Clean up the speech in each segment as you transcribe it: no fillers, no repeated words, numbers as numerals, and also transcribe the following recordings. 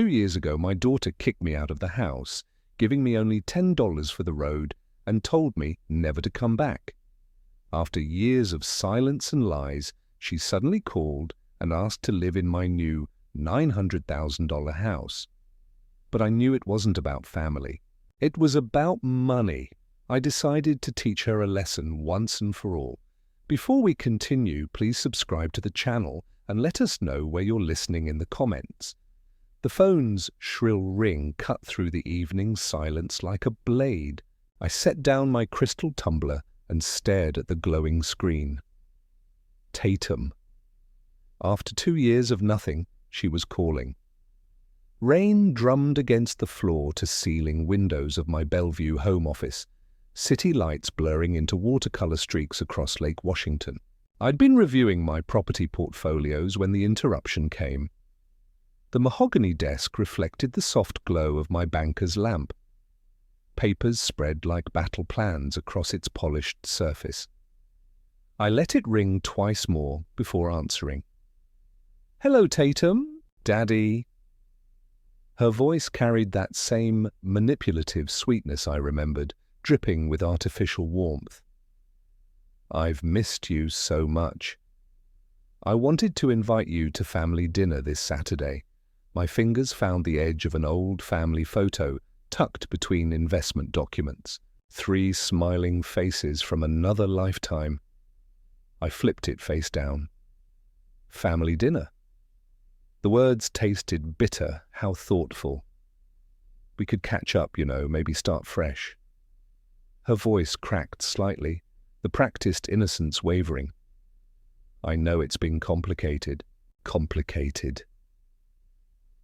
2 years ago, my daughter kicked me out of the house, giving me only $10 for the road and told me never to come back. After years of silence and lies, she suddenly called and asked to live in my new $900,000 house. But I knew it wasn't about family. It was about money. I decided to teach her a lesson once and for all. Before we continue, please subscribe to the channel and let us know where you're listening in the comments. The phone's shrill ring cut through the evening silence like a blade. I set down my crystal tumbler and stared at the glowing screen. Tatum. After 2 years of nothing, she was calling. Rain drummed against the floor-to-ceiling windows of my Bellevue home office, city lights blurring into watercolor streaks across Lake Washington. I'd been reviewing my property portfolios when the interruption came. The mahogany desk reflected the soft glow of my banker's lamp. Papers spread like battle plans across its polished surface. I let it ring twice more before answering. "Hello, Tatum. Daddy." Her voice carried that same manipulative sweetness I remembered, dripping with artificial warmth. "I've missed you so much. I wanted to invite you to family dinner this Saturday." My fingers found the edge of an old family photo tucked between investment documents. 3 smiling faces from another lifetime. I flipped it face down. Family dinner. The words tasted bitter. How thoughtful. We could catch up, maybe start fresh. Her voice cracked slightly, the practiced innocence wavering. "I know it's been complicated." Complicated.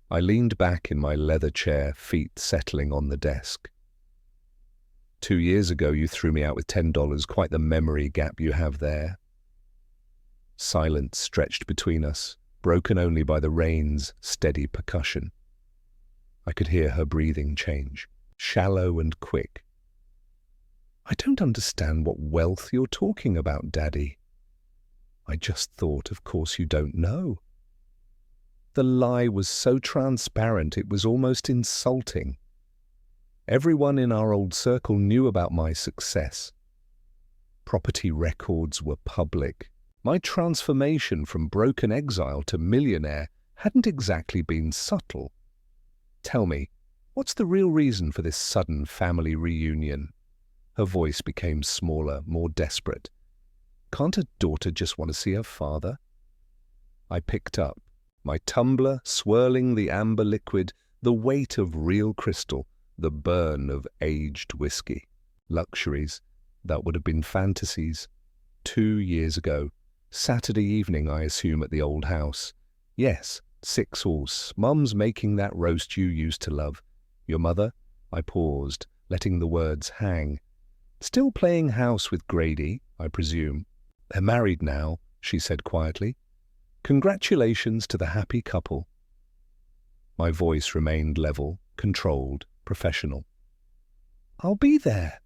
I leaned back in my leather chair, feet settling on the desk. 2 years ago, you threw me out with $10, quite the memory gap you have there. Silence stretched between us, broken only by the rain's steady percussion. I could hear her breathing change, shallow and quick. "I don't understand what wealth you're talking about, Daddy." I just thought, of course you don't know. The lie was so transparent it was almost insulting. Everyone in our old circle knew about my success. Property records were public. My transformation from broken exile to millionaire hadn't exactly been subtle. "Tell me, what's the real reason for this sudden family reunion?" Her voice became smaller, more desperate. "Can't a daughter just want to see her father?" I picked up, my tumbler swirling the amber liquid, the weight of real crystal, the burn of aged whiskey. Luxuries, that would have been fantasies. 2 years ago. Saturday evening, I assume, at the old house. Yes, 6 horse. Mum's making that roast you used to love. Your mother? I paused, letting the words hang. Still playing house with Grady, I presume. They're married now, she said quietly. Congratulations to the happy couple. My voice remained level, controlled, professional. I'll be there.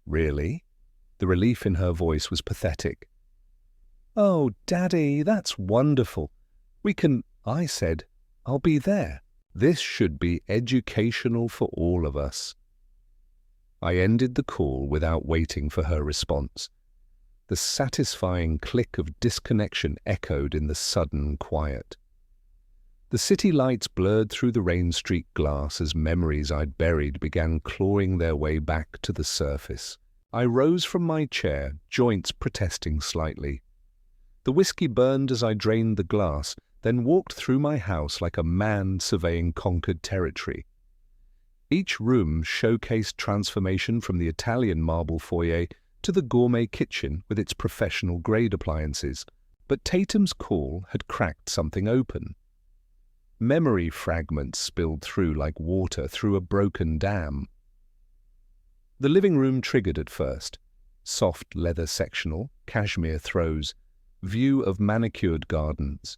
Really? The relief in her voice was pathetic. Oh, Daddy, that's wonderful. I said, I'll be there. This should be educational for all of us. I ended the call without waiting for her response. The satisfying click of disconnection echoed in the sudden quiet. The city lights blurred through the rain-streaked glass as memories I'd buried began clawing their way back to the surface. I rose from my chair, joints protesting slightly. The whiskey burned as I drained the glass, then walked through my house like a man surveying conquered territory. Each room showcased transformation from the Italian marble foyer to the gourmet kitchen with its professional-grade appliances, but Tatum's call had cracked something open. Memory fragments spilled through like water through a broken dam. The living room triggered at first. Soft leather sectional, cashmere throws, view of manicured gardens.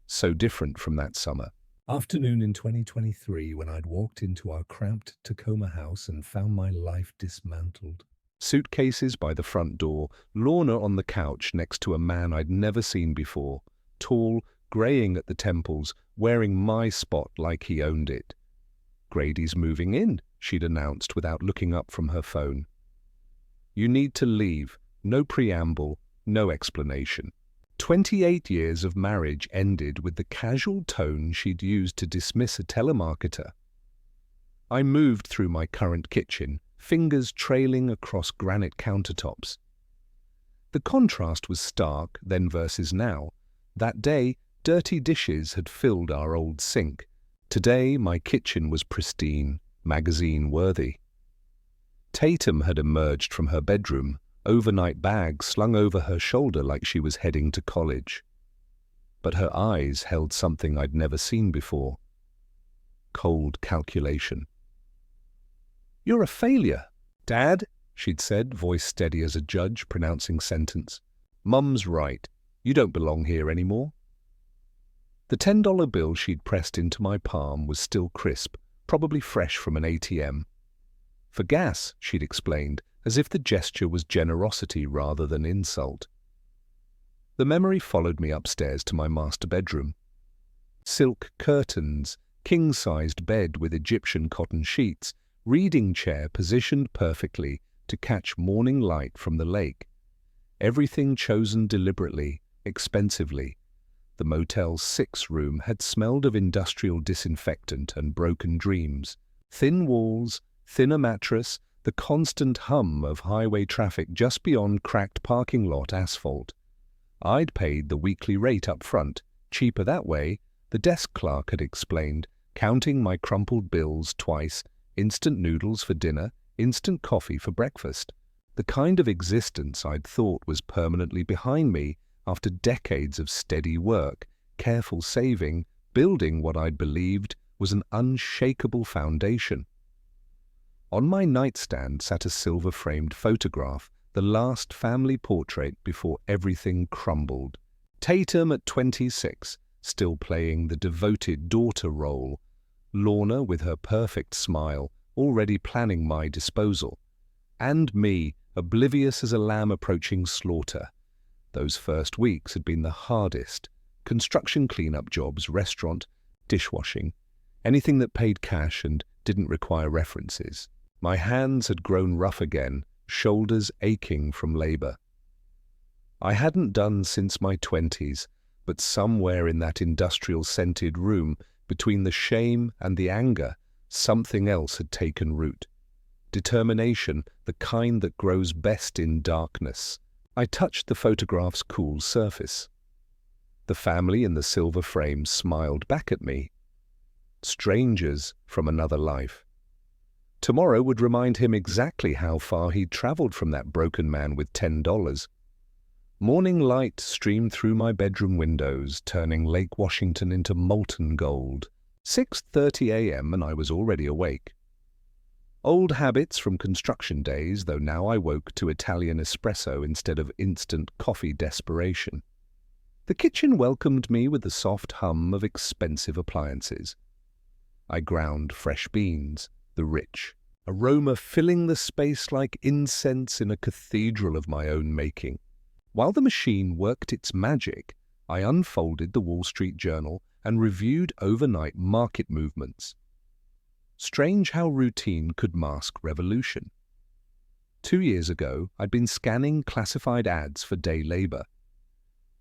So different from that summer. Afternoon in 2023 when I'd walked into our cramped Tacoma house and found my life dismantled. Suitcases by the front door, Lorna on the couch next to a man I'd never seen before, tall, graying at the temples, wearing my spot like he owned it. "Grady's moving in," she'd announced without looking up from her phone. "You need to leave. No preamble, no explanation." 28 years of marriage ended with the casual tone she'd used to dismiss a telemarketer. I moved through my current kitchen, fingers trailing across granite countertops. The contrast was stark then versus now. That day, dirty dishes had filled our old sink. Today, my kitchen was pristine, magazine-worthy. Tatum had emerged from her bedroom, overnight bag slung over her shoulder like she was heading to college. But her eyes held something I'd never seen before. Cold calculation. "You're a failure, Dad," she'd said, voice steady as a judge pronouncing sentence. "Mum's right. You don't belong here anymore." The $10 bill she'd pressed into my palm was still crisp, probably fresh from an ATM. "For gas," she'd explained, as if the gesture was generosity rather than insult. The memory followed me upstairs to my master bedroom. Silk curtains, king-sized bed with Egyptian cotton sheets, reading chair positioned perfectly to catch morning light from the lake. Everything chosen deliberately, expensively. The Motel 6 room had smelled of industrial disinfectant and broken dreams. Thin walls, thinner mattress, the constant hum of highway traffic just beyond cracked parking lot asphalt. I'd paid the weekly rate up front, cheaper that way, the desk clerk had explained, counting my crumpled bills twice, instant noodles for dinner, instant coffee for breakfast. The kind of existence I'd thought was permanently behind me after decades of steady work, careful saving, building what I'd believed was an unshakable foundation. On my nightstand sat a silver-framed photograph, the last family portrait before everything crumbled. Tatum at 26, still playing the devoted daughter role. Lorna with her perfect smile, already planning my disposal. And me, oblivious as a lamb approaching slaughter. Those first weeks had been the hardest. Construction cleanup jobs, restaurant, dishwashing. Anything that paid cash and didn't require references. My hands had grown rough again, shoulders aching from labor. I hadn't done since my 20s, but somewhere in that industrial-scented room, between the shame and the anger, something else had taken root. Determination, the kind that grows best in darkness. I touched the photograph's cool surface. The family in the silver frame smiled back at me. Strangers from another life. Tomorrow would remind him exactly how far he'd traveled from that broken man with $10. Morning light streamed through my bedroom windows, turning Lake Washington into molten gold. 6:30 a.m. and I was already awake. Old habits from construction days, though now I woke to Italian espresso instead of instant coffee desperation. The kitchen welcomed me with the soft hum of expensive appliances. I ground fresh beans, the rich aroma filling the space like incense in a cathedral of my own making. While the machine worked its magic, I unfolded the Wall Street Journal and reviewed overnight market movements. Strange how routine could mask revolution. 2 years ago, I'd been scanning classified ads for day labor.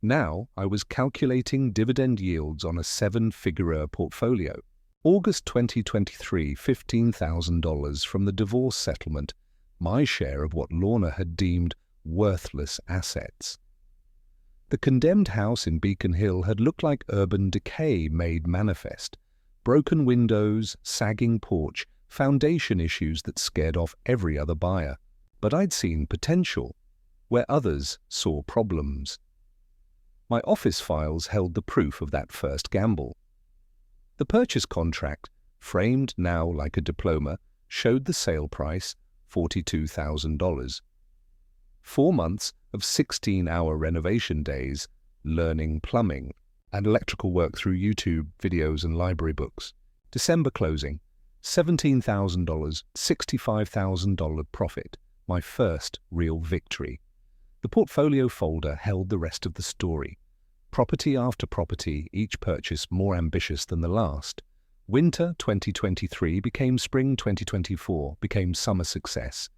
Now I was calculating dividend yields on a 7-figure portfolio. August 2023, $15,000 from the divorce settlement, my share of what Lorna had deemed worthless assets. The condemned house in Beacon Hill had looked like urban decay made manifest. Broken windows, sagging porch, foundation issues that scared off every other buyer. But I'd seen potential, where others saw problems. My office files held the proof of that first gamble. The purchase contract, framed now like a diploma, showed the sale price, $42,000. 4 months of 16-hour renovation days, learning plumbing and electrical work through YouTube videos and library books. December closing, $17,000, $65,000 profit, my first real victory. The portfolio folder held the rest of the story. Property after property, each purchase more ambitious than the last. Winter 2023 became spring 2024, became summer success.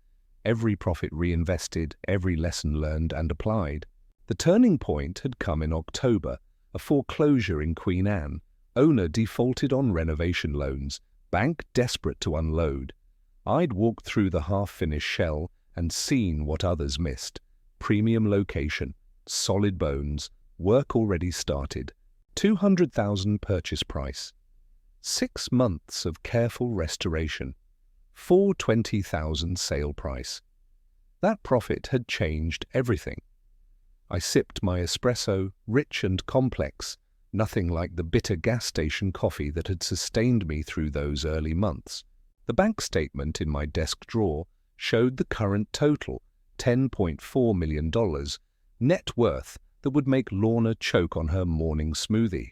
Every profit reinvested, every lesson learned and applied. The turning point had come in October, a foreclosure in Queen Anne. Owner defaulted on renovation loans, bank desperate to unload. I'd walked through the half-finished shell and seen what others missed. Premium location, solid bones, work already started. 200,000 purchase price. 6 months of careful restoration. 420,000 sale price. That profit had changed everything. I sipped my espresso, rich and complex, nothing like the bitter gas station coffee that had sustained me through those early months. The bank statement in my desk drawer showed the current total, $10.4 million, net worth that would make Lorna choke on her morning smoothie.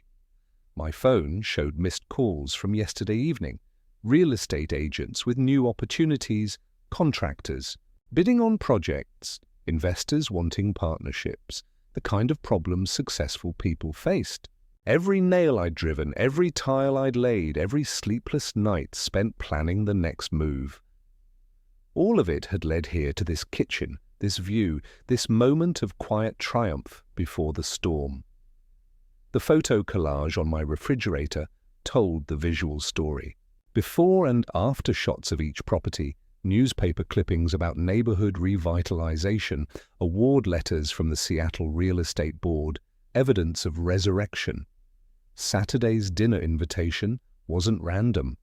My phone showed missed calls from yesterday evening, real estate agents with new opportunities, contractors, bidding on projects, investors wanting partnerships, the kind of problems successful people faced. Every nail I'd driven, every tile I'd laid, every sleepless night spent planning the next move. All of it had led here to this kitchen, this view, this moment of quiet triumph before the storm. The photo collage on my refrigerator told the visual story. Before and after shots of each property, newspaper clippings about neighborhood revitalization, award letters from the Seattle Real Estate Board, evidence of resurrection. Saturday's dinner invitation wasn't random.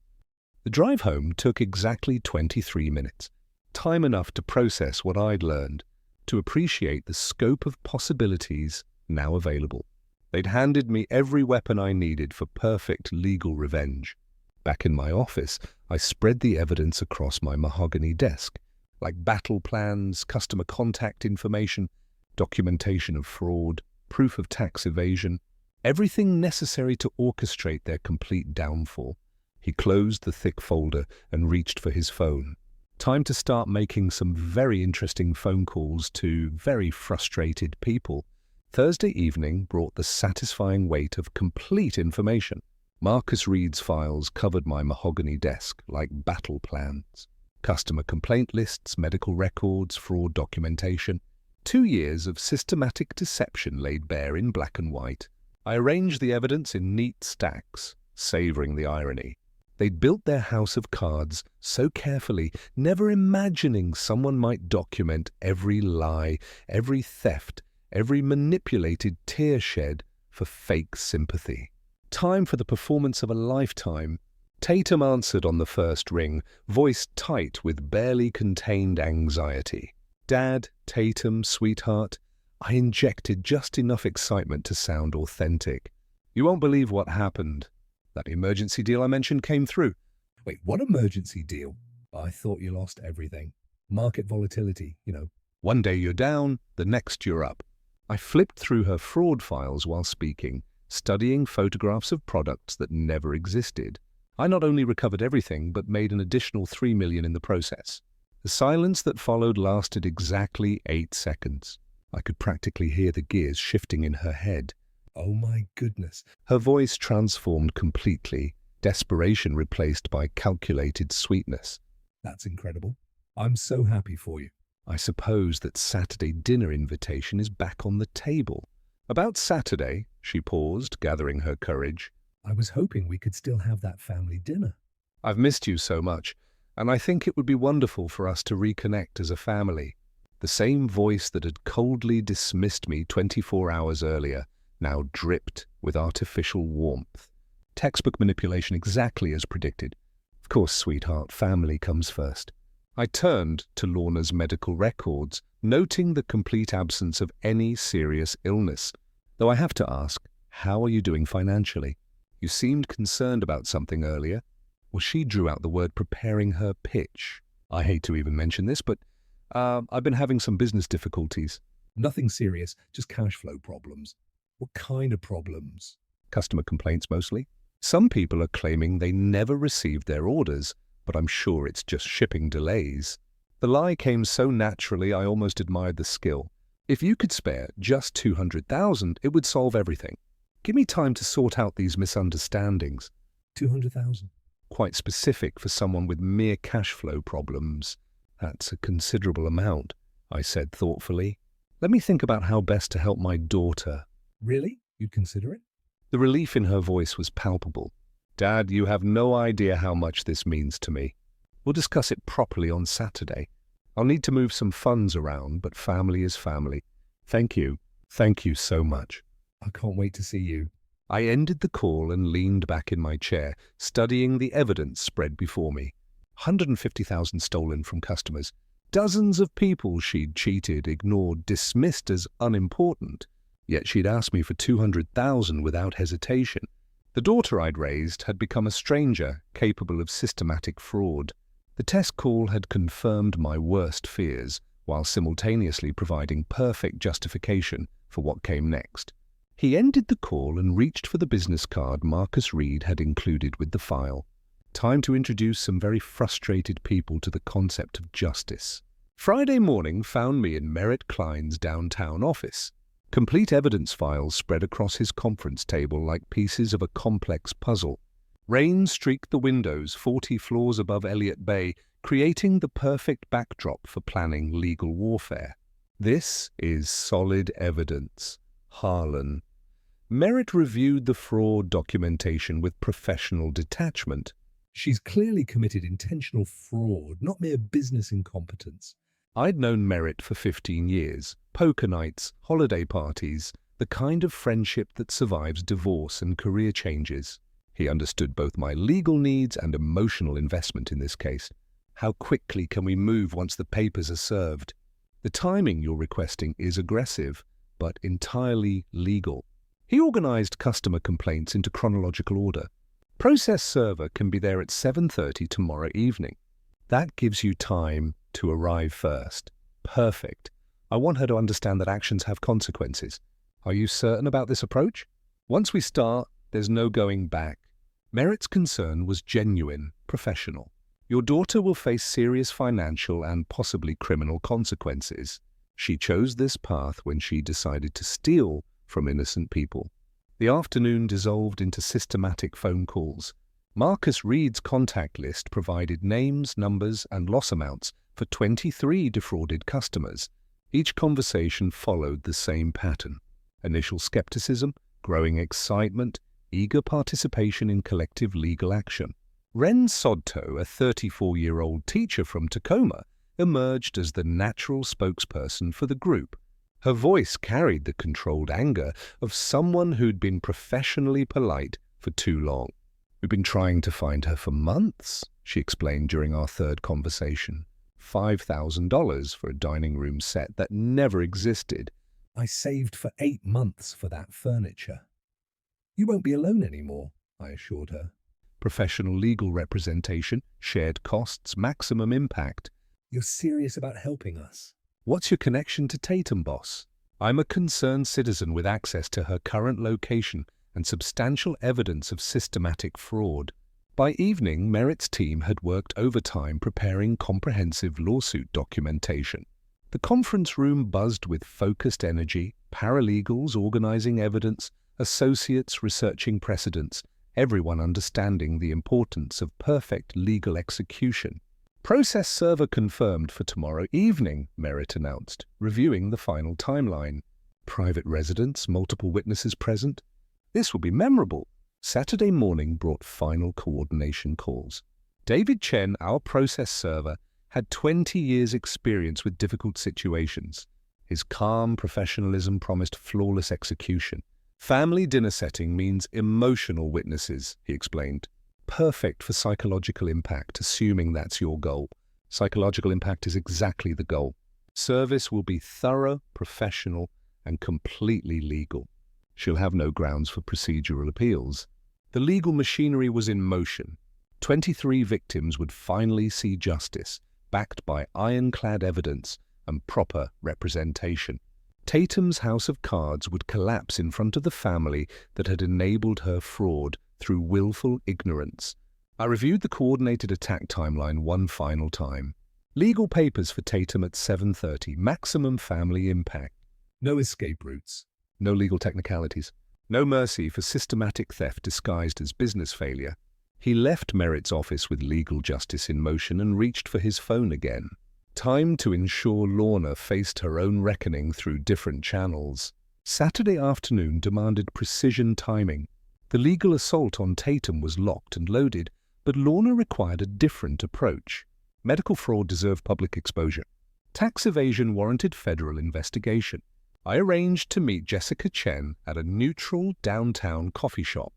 The drive home took exactly 23 minutes, time enough to process what I'd learned, to appreciate the scope of possibilities now available. They'd handed me every weapon I needed for perfect legal revenge. Back in my office, I spread the evidence across my mahogany desk, like battle plans, customer contact information, documentation of fraud, proof of tax evasion, everything necessary to orchestrate their complete downfall. He closed the thick folder and reached for his phone. Time to start making some very interesting phone calls to very frustrated people. Thursday evening brought the satisfying weight of complete information. Marcus Reed's files covered my mahogany desk like battle plans. Customer complaint lists, medical records, fraud documentation. 2 years of systematic deception laid bare in black and white. I arranged the evidence in neat stacks, savoring the irony. They'd built their house of cards so carefully, never imagining someone might document every lie, every theft, every manipulated tear shed for fake sympathy. Time for the performance of a lifetime. Tatum answered on the first ring, voice tight with barely contained anxiety. Dad, Tatum, sweetheart. I injected just enough excitement to sound authentic. You won't believe what happened. That emergency deal I mentioned came through. Wait, what emergency deal? I thought you lost everything. Market volatility, you know. One day you're down, the next you're up. I flipped through her fraud files while speaking, studying photographs of products that never existed. I not only recovered everything, but made an additional $3 million in the process. The silence that followed lasted exactly 8 seconds. I could practically hear the gears shifting in her head. Oh my goodness. Her voice transformed completely, desperation replaced by calculated sweetness. That's incredible. I'm so happy for you. I suppose that Saturday dinner invitation is back on the table. About Saturday, she paused, gathering her courage. I was hoping we could still have that family dinner. I've missed you so much, and I think it would be wonderful for us to reconnect as a family. The same voice that had coldly dismissed me 24 hours earlier now dripped with artificial warmth. Textbook manipulation exactly as predicted. Of course, sweetheart, family comes first. I turned to Lorna's medical records, noting the complete absence of any serious illness. Though I have to ask, how are you doing financially? You seemed concerned about something earlier. Well, she drew out the word preparing her pitch. I hate to even mention this, but I've been having some business difficulties. Nothing serious, just cash flow problems. What kind of problems? Customer complaints mostly. Some people are claiming they never received their orders, but I'm sure it's just shipping delays. The lie came so naturally I almost admired the skill. If you could spare just $200,000, it would solve everything. Give me time to sort out these misunderstandings. $200,000? Quite specific for someone with mere cash flow problems. That's a considerable amount, I said thoughtfully. Let me think about how best to help my daughter. Really? You'd consider it? The relief in her voice was palpable. Dad, you have no idea how much this means to me. We'll discuss it properly on Saturday. I'll need to move some funds around, but family is family. Thank you. Thank you so much. I can't wait to see you. I ended the call and leaned back in my chair, studying the evidence spread before me. 150,000 stolen from customers. Dozens of people she'd cheated, ignored, dismissed as unimportant. Yet she'd asked me for 200,000 without hesitation. The daughter I'd raised had become a stranger, capable of systematic fraud. The test call had confirmed my worst fears, while simultaneously providing perfect justification for what came next. He ended the call and reached for the business card Marcus Reed had included with the file. Time to introduce some very frustrated people to the concept of justice. Friday morning found me in Merritt Klein's downtown office. Complete evidence files spread across his conference table like pieces of a complex puzzle. Rain streaked the windows 40 floors above Elliott Bay, creating the perfect backdrop for planning legal warfare. This is solid evidence. Harlan. Merritt reviewed the fraud documentation with professional detachment. She's clearly committed intentional fraud, not mere business incompetence. I'd known Merritt for 15 years. Poker nights, holiday parties, the kind of friendship that survives divorce and career changes. He understood both my legal needs and emotional investment in this case. How quickly can we move once the papers are served? The timing you're requesting is aggressive, but entirely legal. He organized customer complaints into chronological order. Process server can be there at 7:30 tomorrow evening. That gives you time to arrive first. Perfect. I want her to understand that actions have consequences. Are you certain about this approach? Once we start, there's no going back. Merritt's concern was genuine, professional. Your daughter will face serious financial and possibly criminal consequences. She chose this path when she decided to steal from innocent people. The afternoon dissolved into systematic phone calls. Marcus Reed's contact list provided names, numbers, and loss amounts for 23 defrauded customers. Each conversation followed the same pattern. Initial skepticism, growing excitement, eager participation in collective legal action. Ren Sodto, a 34-year-old teacher from Tacoma, emerged as the natural spokesperson for the group. Her voice carried the controlled anger of someone who'd been professionally polite for too long. We've been trying to find her for months, she explained during our third conversation. $5,000 for a dining room set that never existed. I saved for 8 months for that furniture. You won't be alone anymore, I assured her. Professional legal representation, shared costs, maximum impact. You're serious about helping us? What's your connection to Tatum, boss? I'm a concerned citizen with access to her current location and substantial evidence of systematic fraud. By evening, Merritt's team had worked overtime preparing comprehensive lawsuit documentation. The conference room buzzed with focused energy, paralegals organizing evidence, associates researching precedents, everyone understanding the importance of perfect legal execution. Process server confirmed for tomorrow evening, Merritt announced, reviewing the final timeline. Private residence, multiple witnesses present. This will be memorable. Saturday morning brought final coordination calls. David Chen, our process server, had 20 years' experience with difficult situations. His calm professionalism promised flawless execution. Family dinner setting means emotional witnesses, he explained. Perfect for psychological impact, assuming that's your goal. Psychological impact is exactly the goal. Service will be thorough, professional, and completely legal. She'll have no grounds for procedural appeals. The legal machinery was in motion. 23 victims would finally see justice, backed by ironclad evidence and proper representation. Tatum's house of cards would collapse in front of the family that had enabled her fraud through willful ignorance. I reviewed the coordinated attack timeline one final time. Legal papers for Tatum at 7:30, maximum family impact. No escape routes. No legal technicalities. No mercy for systematic theft disguised as business failure. He left Merritt's office with legal justice in motion and reached for his phone again. Time to ensure Lorna faced her own reckoning through different channels. Saturday afternoon demanded precision timing. The legal assault on Tatum was locked and loaded, but Lorna required a different approach. Medical fraud deserved public exposure. Tax evasion warranted federal investigation. I arranged to meet Jessica Chen at a neutral downtown coffee shop.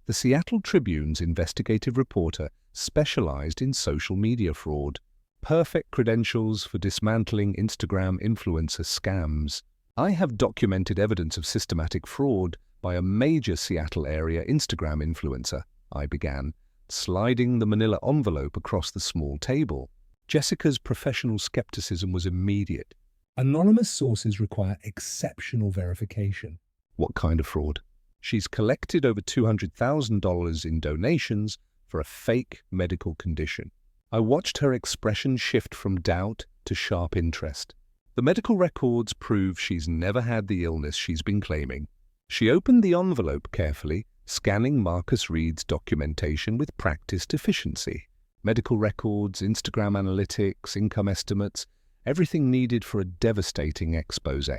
The Seattle Tribune's investigative reporter specialized in social media fraud. Perfect credentials for dismantling Instagram influencer scams. I have documented evidence of systematic fraud by a major Seattle area Instagram influencer, I began, sliding the manila envelope across the small table. Jessica's professional skepticism was immediate. Anonymous sources require exceptional verification. What kind of fraud? She's collected over $200,000 in donations for a fake medical condition. I watched her expression shift from doubt to sharp interest. The medical records prove she's never had the illness she's been claiming. She opened the envelope carefully, scanning Marcus Reed's documentation with practiced efficiency. Medical records, Instagram analytics, income estimates, everything needed for a devastating expose.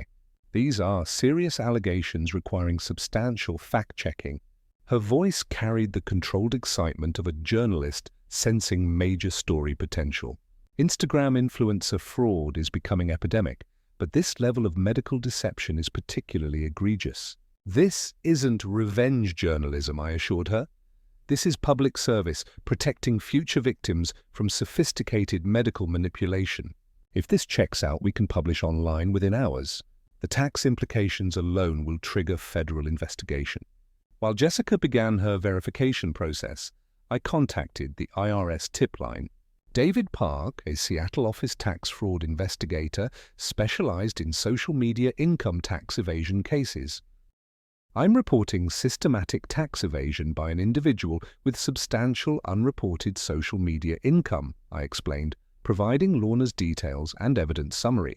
These are serious allegations requiring substantial fact-checking. Her voice carried the controlled excitement of a journalist sensing major story potential. Instagram influencer fraud is becoming epidemic, but this level of medical deception is particularly egregious. This isn't revenge journalism, I assured her. This is public service, protecting future victims from sophisticated medical manipulation. If this checks out, we can publish online within hours. The tax implications alone will trigger federal investigation. While Jessica began her verification process, I contacted the IRS tip line. David Park, a Seattle office tax fraud investigator, specialized in social media income tax evasion cases. I'm reporting systematic tax evasion by an individual with substantial unreported social media income, I explained, providing Lorna's details and evidence summary.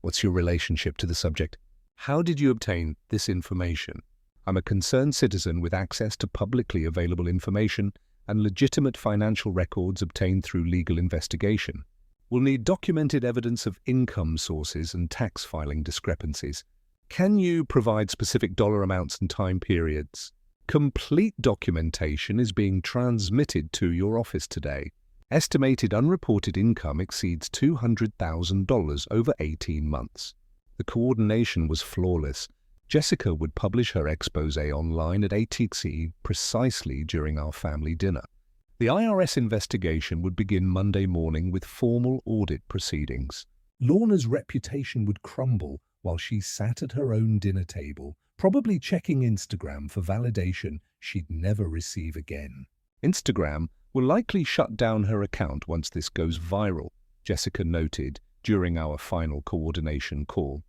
What's your relationship to the subject? How did you obtain this information? I'm a concerned citizen with access to publicly available information and legitimate financial records obtained through legal investigation. We'll need documented evidence of income sources and tax filing discrepancies. Can you provide specific dollar amounts and time periods? Complete documentation is being transmitted to your office today. Estimated unreported income exceeds $200,000 over 18 months. The coordination was flawless. Jessica would publish her expose online at ATC precisely during our family dinner. The IRS investigation would begin Monday morning with formal audit proceedings. Lorna's reputation would crumble while she sat at her own dinner table, probably checking Instagram for validation she'd never receive again. Instagram will likely shut down her account once this goes viral, Jessica noted during our final coordination call.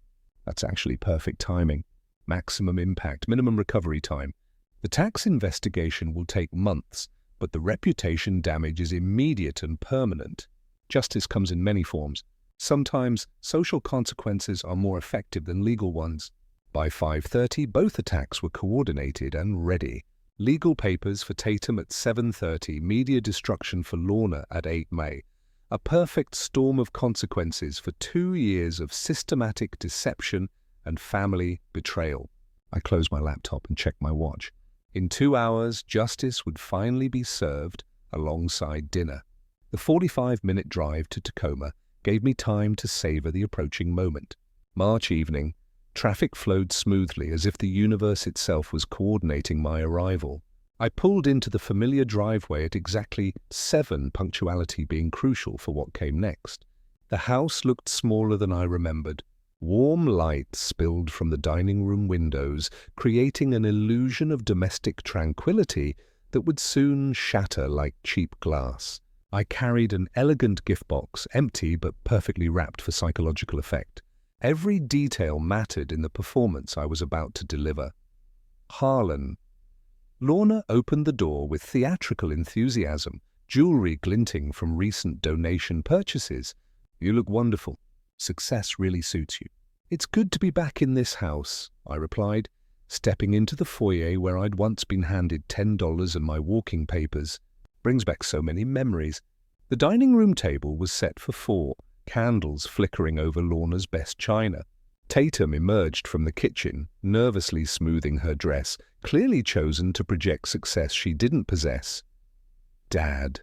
That's actually perfect timing. Maximum impact, minimum recovery time. The tax investigation will take months, but the reputation damage is immediate and permanent. Justice comes in many forms. Sometimes social consequences are more effective than legal ones. By 5:30, both attacks were coordinated and ready. Legal papers for Tatum at 7:30, media destruction for Lorna at 8 May. A perfect storm of consequences for 2 years of systematic deception and family betrayal. I closed my laptop and checked my watch. In 2 hours, justice would finally be served alongside dinner. The 45-minute drive to Tacoma gave me time to savor the approaching moment. March evening, traffic flowed smoothly as if the universe itself was coordinating my arrival. I pulled into the familiar driveway at exactly 7, punctuality being crucial for what came next. The house looked smaller than I remembered. Warm light spilled from the dining room windows, creating an illusion of domestic tranquility that would soon shatter like cheap glass. I carried an elegant gift box, empty but perfectly wrapped for psychological effect. Every detail mattered in the performance I was about to deliver. Harlan. Lorna opened the door with theatrical enthusiasm, jewelry glinting from recent donation purchases. You look wonderful. Success really suits you. It's good to be back in this house, I replied, stepping into the foyer where I'd once been handed $10 and my walking papers. Brings back so many memories. The dining room table was set for 4, candles flickering over Lorna's best china. Tatum emerged from the kitchen, nervously smoothing her dress, clearly chosen to project success she didn't possess. Dad.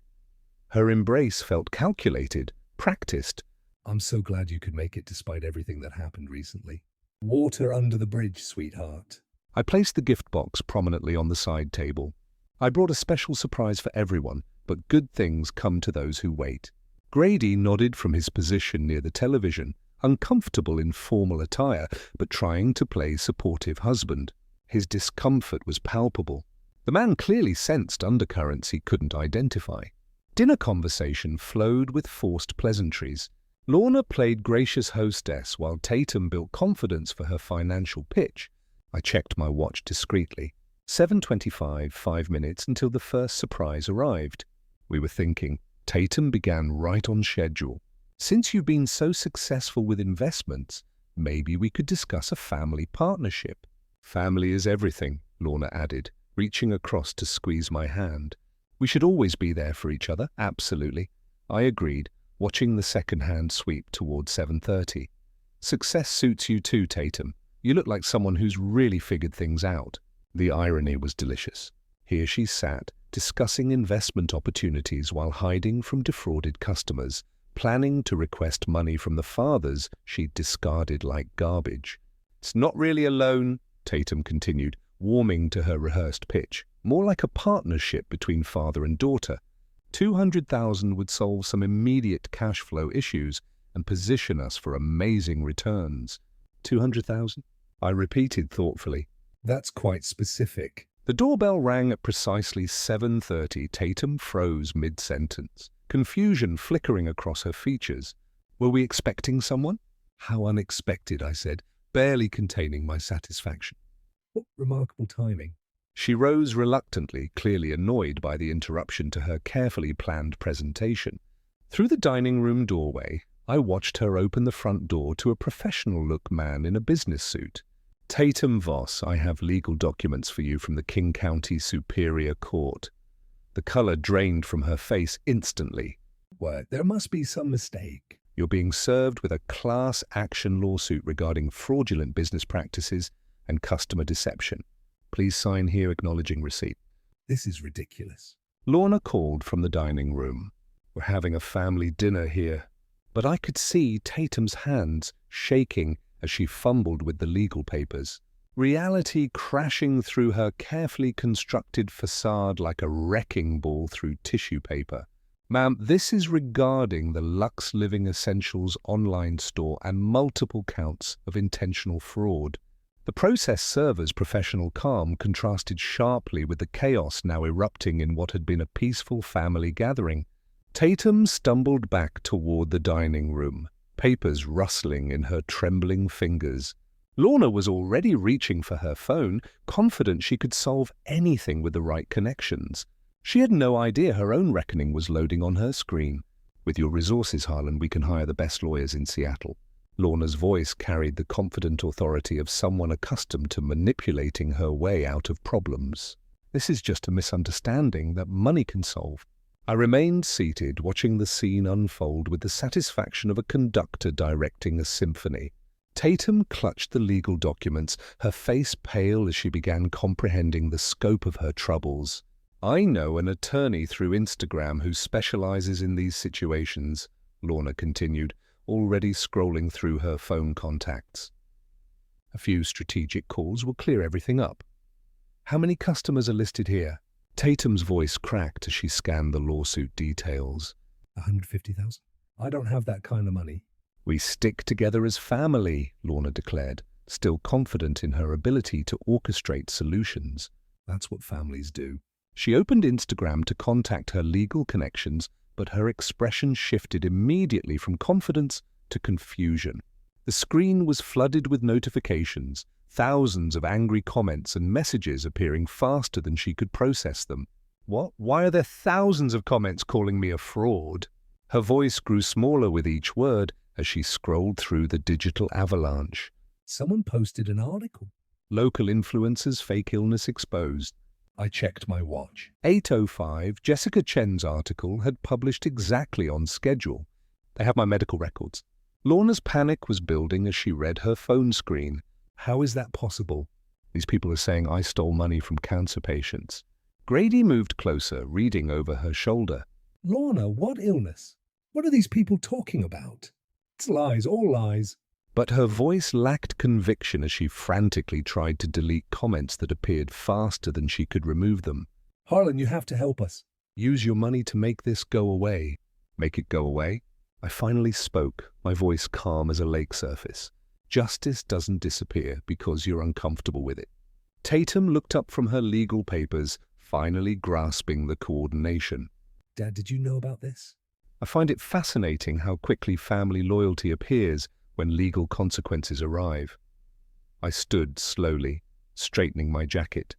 Her embrace felt calculated, practiced. I'm so glad you could make it despite everything that happened recently. Water under the bridge, sweetheart. I placed the gift box prominently on the side table. I brought a special surprise for everyone, but good things come to those who wait. Grady nodded from his position near the television, uncomfortable in formal attire, but trying to play supportive husband. His discomfort was palpable. The man clearly sensed undercurrents he couldn't identify. Dinner conversation flowed with forced pleasantries. Lorna played gracious hostess while Tatum built confidence for her financial pitch. I checked my watch discreetly. 7:25, 5 minutes until the first surprise arrived. We were thinking. Tatum began right on schedule. Since you've been so successful with investments, maybe we could discuss a family partnership. Family is everything, Lorna added, reaching across to squeeze my hand. We should always be there for each other, absolutely. I agreed, watching the second-hand sweep toward 7:30. Success suits you too, Tatum. You look like someone who's really figured things out. The irony was delicious. Here she sat, discussing investment opportunities while hiding from defrauded customers, planning to request money from the fathers she'd discarded like garbage. It's not really a loan, Tatum continued, warming to her rehearsed pitch. More like a partnership between father and daughter. $200,000 would solve some immediate cash flow issues and position us for amazing returns. 200,000? I repeated thoughtfully. That's quite specific. The doorbell rang at precisely 7:30. Tatum froze mid-sentence, confusion flickering across her features. Were we expecting someone? How unexpected, I said, barely containing my satisfaction. What remarkable timing. She rose reluctantly, clearly annoyed by the interruption to her carefully planned presentation. Through the dining room doorway, I watched her open the front door to a professional-look man in a business suit. Tatum Voss, I have legal documents for you from the King County Superior Court. The color drained from her face instantly. What? There must be some mistake. You're being served with a class action lawsuit regarding fraudulent business practices and customer deception. Please sign here acknowledging receipt. This is ridiculous. Lorna called from the dining room. We're having a family dinner here. But I could see Tatum's hands shaking as she fumbled with the legal papers. Reality crashing through her carefully constructed facade like a wrecking ball through tissue paper. Ma'am, this is regarding the Lux Living Essentials online store and multiple counts of intentional fraud. The process server's professional calm contrasted sharply with the chaos now erupting in what had been a peaceful family gathering. Tatum stumbled back toward the dining room, papers rustling in her trembling fingers. Lorna was already reaching for her phone, confident she could solve anything with the right connections. She had no idea her own reckoning was loading on her screen. With your resources, Harlan, we can hire the best lawyers in Seattle. Lorna's voice carried the confident authority of someone accustomed to manipulating her way out of problems. This is just a misunderstanding that money can solve. I remained seated, watching the scene unfold with the satisfaction of a conductor directing a symphony. Tatum clutched the legal documents, her face pale as she began comprehending the scope of her troubles. I know an attorney through Instagram who specializes in these situations, Lorna continued, already scrolling through her phone contacts. A few strategic calls will clear everything up. How many customers are listed here? Tatum's voice cracked as she scanned the lawsuit details. 150,000? I don't have that kind of money. We stick together as family, Lorna declared, still confident in her ability to orchestrate solutions. That's what families do. She opened Instagram to contact her legal connections, but her expression shifted immediately from confidence to confusion. The screen was flooded with notifications, thousands of angry comments and messages appearing faster than she could process them. What? Why are there thousands of comments calling me a fraud? Her voice grew smaller with each word, as she scrolled through the digital avalanche. Someone posted an article. Local influencers' fake illness exposed. I checked my watch. 8:05, Jessica Chen's article had published exactly on schedule. They have my medical records. Lorna's panic was building as she read her phone screen. How is that possible? These people are saying I stole money from cancer patients. Grady moved closer, reading over her shoulder. Lorna, what illness? What are these people talking about? It's lies, all lies. But her voice lacked conviction as she frantically tried to delete comments that appeared faster than she could remove them. Harlan, you have to help us. Use your money to make this go away. Make it go away? I finally spoke, my voice calm as a lake surface. Justice doesn't disappear because you're uncomfortable with it. Tatum looked up from her legal papers, finally grasping the coordination. Dad, did you know about this? I find it fascinating how quickly family loyalty appears when legal consequences arrive. I stood slowly, straightening my jacket.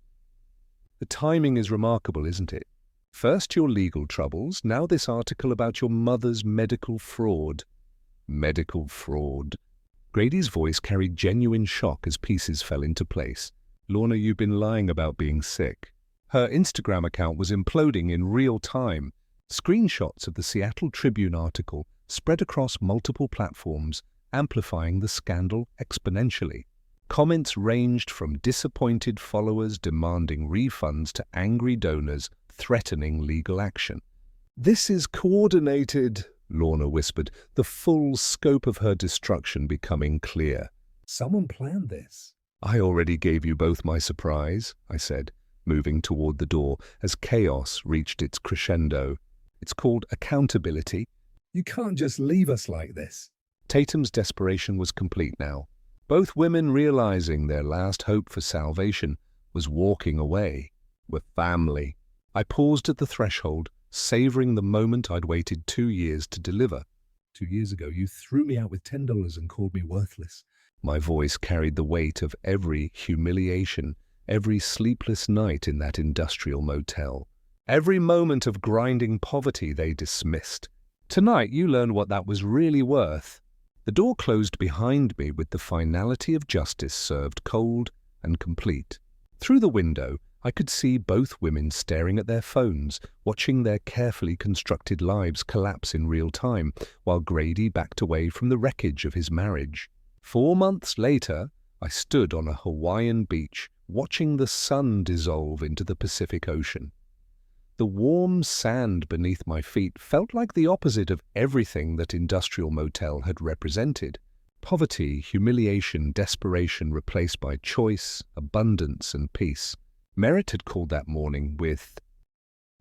The timing is remarkable, isn't it? First your legal troubles, now this article about your mother's medical fraud. Medical fraud. Grady's voice carried genuine shock as pieces fell into place. Lorna, you've been lying about being sick. Her Instagram account was imploding in real time. Screenshots of the Seattle Tribune article spread across multiple platforms, amplifying the scandal exponentially. Comments ranged from disappointed followers demanding refunds to angry donors threatening legal action. This is coordinated, Lorna whispered, the full scope of her destruction becoming clear. Someone planned this. I already gave you both my surprise, I said, moving toward the door as chaos reached its crescendo. It's called accountability. You can't just leave us like this. Tatum's desperation was complete now. Both women realizing their last hope for salvation was walking away. We're family. I paused at the threshold, savoring the moment I'd waited 2 years to deliver. 2 years ago, you threw me out with $10 and called me worthless. My voice carried the weight of every humiliation, every sleepless night in that industrial motel. Every moment of grinding poverty they dismissed. Tonight you learned what that was really worth. The door closed behind me with the finality of justice served cold and complete. Through the window, I could see both women staring at their phones, watching their carefully constructed lives collapse in real time, while Grady backed away from the wreckage of his marriage. 4 months later, I stood on a Hawaiian beach, watching the sun dissolve into the Pacific Ocean. The warm sand beneath my feet felt like the opposite of everything that Industrial Motel had represented. Poverty, humiliation, desperation replaced by choice, abundance, and peace. Merritt had called that morning with.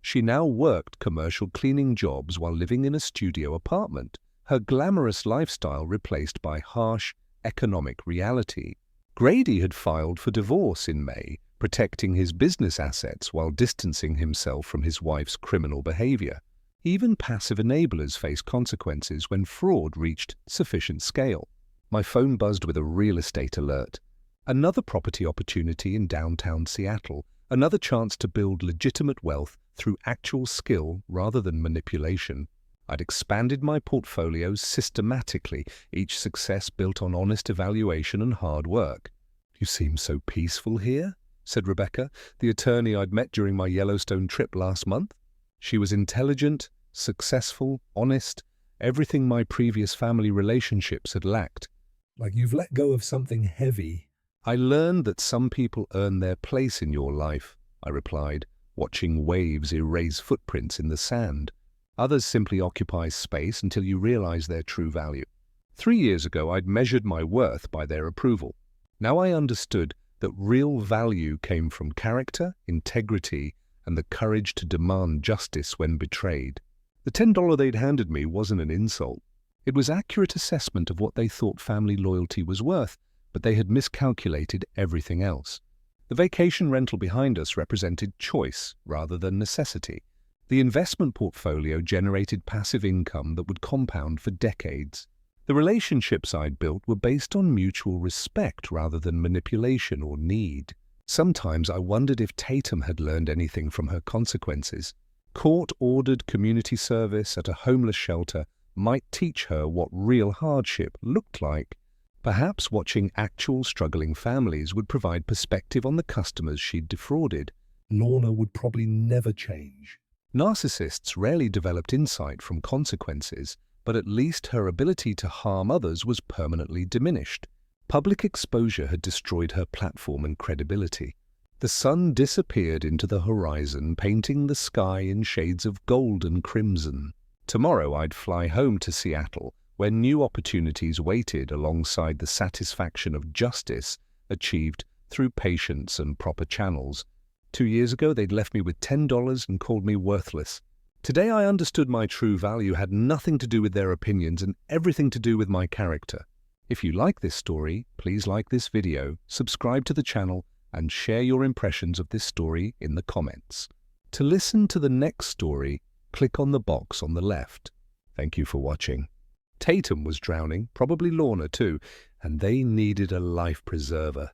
She now worked commercial cleaning jobs while living in a studio apartment, her glamorous lifestyle replaced by harsh economic reality. Grady had filed for divorce in May, protecting his business assets while distancing himself from his wife's criminal behavior. Even passive enablers face consequences when fraud reached sufficient scale. My phone buzzed with a real estate alert. Another property opportunity in downtown Seattle, another chance to build legitimate wealth through actual skill rather than manipulation. I'd expanded my portfolios systematically, each success built on honest evaluation and hard work. You seem so peaceful here, said Rebecca, the attorney I'd met during my Yellowstone trip last month. She was intelligent, successful, honest, everything my previous family relationships had lacked. Like you've let go of something heavy. I learned that some people earn their place in your life, I replied, watching waves erase footprints in the sand. Others simply occupy space until you realize their true value. 3 years ago, I'd measured my worth by their approval. Now I understood that real value came from character, integrity, and the courage to demand justice when betrayed. The $10 they'd handed me wasn't an insult. It was accurate assessment of what they thought family loyalty was worth, but they had miscalculated everything else. The vacation rental behind us represented choice rather than necessity. The investment portfolio generated passive income that would compound for decades. The relationships I'd built were based on mutual respect rather than manipulation or need. Sometimes I wondered if Tatum had learned anything from her consequences. Court-ordered community service at a homeless shelter might teach her what real hardship looked like. Perhaps watching actual struggling families would provide perspective on the customers she'd defrauded. Lorna would probably never change. Narcissists rarely developed insight from consequences, but at least her ability to harm others was permanently diminished. Public exposure had destroyed her platform and credibility. The sun disappeared into the horizon, painting the sky in shades of gold and crimson. Tomorrow I'd fly home to Seattle, where new opportunities waited alongside the satisfaction of justice achieved through patience and proper channels. 2 years ago, they'd left me with $10 and called me worthless. Today I understood my true value had nothing to do with their opinions and everything to do with my character. If you like this story, please like this video, subscribe to the channel, and share your impressions of this story in the comments. To listen to the next story, click on the box on the left. Thank you for watching. Tatum was drowning, probably Lorna too, and they needed a life preserver.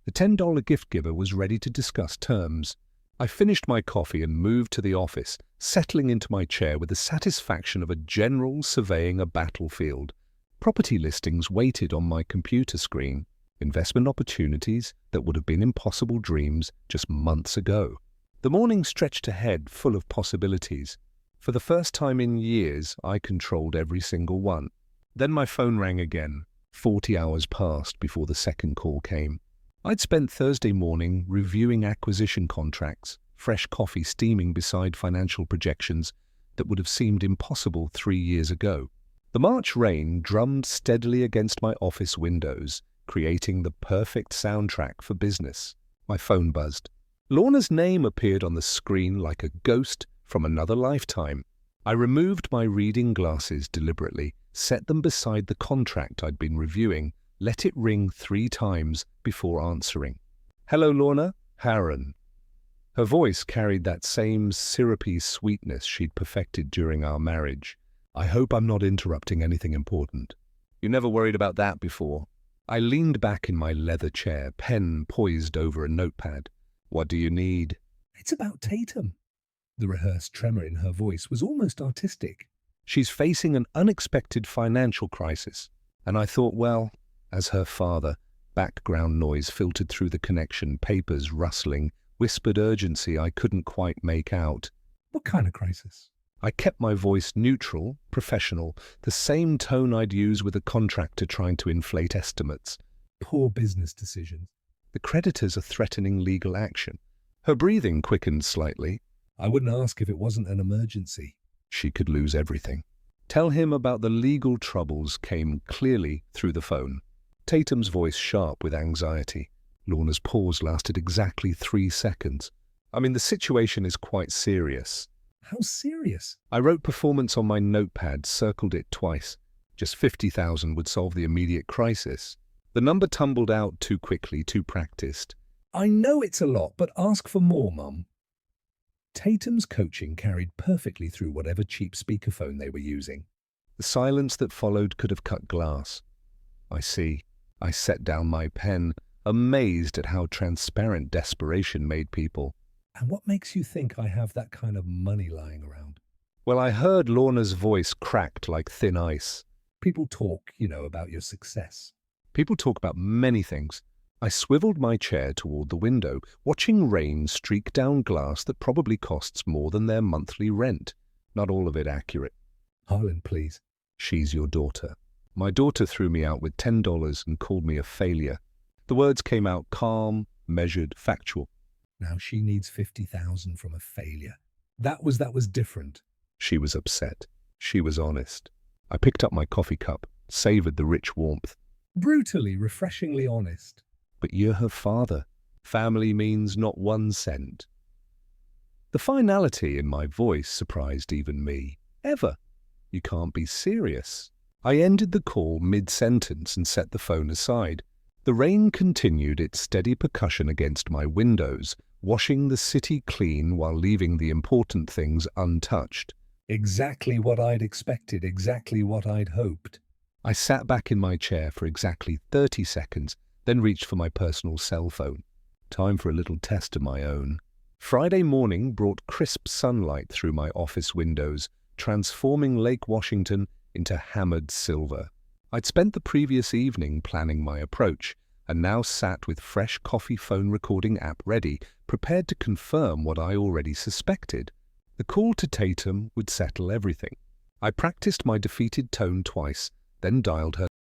The $10 gift giver was ready to discuss terms. I finished my coffee and moved to the office, settling into my chair with the satisfaction of a general surveying a battlefield. Property listings waited on my computer screen, investment opportunities that would have been impossible dreams just months ago. The morning stretched ahead, full of possibilities. For the first time in years, I controlled every single one. Then my phone rang again. 40 hours passed before the second call came. I'd spent Thursday morning reviewing acquisition contracts, fresh coffee steaming beside financial projections that would have seemed impossible 3 years ago. The March rain drummed steadily against my office windows, creating the perfect soundtrack for business. My phone buzzed. Lorna's name appeared on the screen like a ghost from another lifetime. I removed my reading glasses deliberately, set them beside the contract I'd been reviewing, let it ring 3 times before answering. "Hello, Lorna. Harren." Her voice carried that same syrupy sweetness she'd perfected during our marriage. "I hope I'm not interrupting anything important." "You never worried about that before." I leaned back in my leather chair, pen poised over a notepad. "What do you need?" It's about Tatum. The rehearsed tremor in her voice was almost artistic. "She's facing an unexpected financial crisis." And I thought, well, as her father, background noise filtered through the connection, papers rustling, whispered urgency I couldn't quite make out. What kind of crisis? I kept my voice neutral, professional, the same tone I'd use with a contractor trying to inflate estimates. Poor business decisions. "The creditors are threatening legal action." Her breathing quickened slightly. I wouldn't ask if it wasn't an emergency. She could lose everything. "Tell him about the legal troubles," came clearly through the phone. Tatum's voice sharp with anxiety. Lorna's pause lasted exactly 3 seconds. "I mean, the situation is quite serious." How serious? I wrote performance on my notepad, circled it twice. Just 50,000 would solve the immediate crisis. The number tumbled out too quickly, too practiced. I know it's a lot, but ask for more, Mum. Tatum's coaching carried perfectly through whatever cheap speakerphone they were using. The silence that followed could have cut glass. "I see." I set down my pen, amazed at how transparent desperation made people. And what makes you think I have that kind of money lying around? Well, I heard Lorna's voice cracked like thin ice. People talk, about your success. People talk about many things. I swiveled my chair toward the window, watching rain streak down glass that probably costs more than their monthly rent. Not all of it accurate. Harlan, please. "She's your daughter." My daughter threw me out with $10 and called me a failure. The words came out calm, measured, factual. Now she needs 50,000 from a failure. That was different. She was upset. She was honest. I picked up my coffee cup, savored the rich warmth. Brutally, refreshingly honest. "But you're her father. Family means not 1 cent. The finality in my voice surprised even me. "Ever? You can't be serious." I ended the call mid-sentence and set the phone aside. The rain continued its steady percussion against my windows, washing the city clean while leaving the important things untouched. Exactly what I'd expected, exactly what I'd hoped. I sat back in my chair for exactly 30 seconds, then reached for my personal cell phone. Time for a little test of my own. Friday morning brought crisp sunlight through my office windows, transforming Lake Washington into hammered silver. I'd spent the previous evening planning my approach, and now sat with fresh coffee phone recording app ready, prepared to confirm what I already suspected. The call to Tatum would settle everything. I practiced my defeated tone twice, then dialed her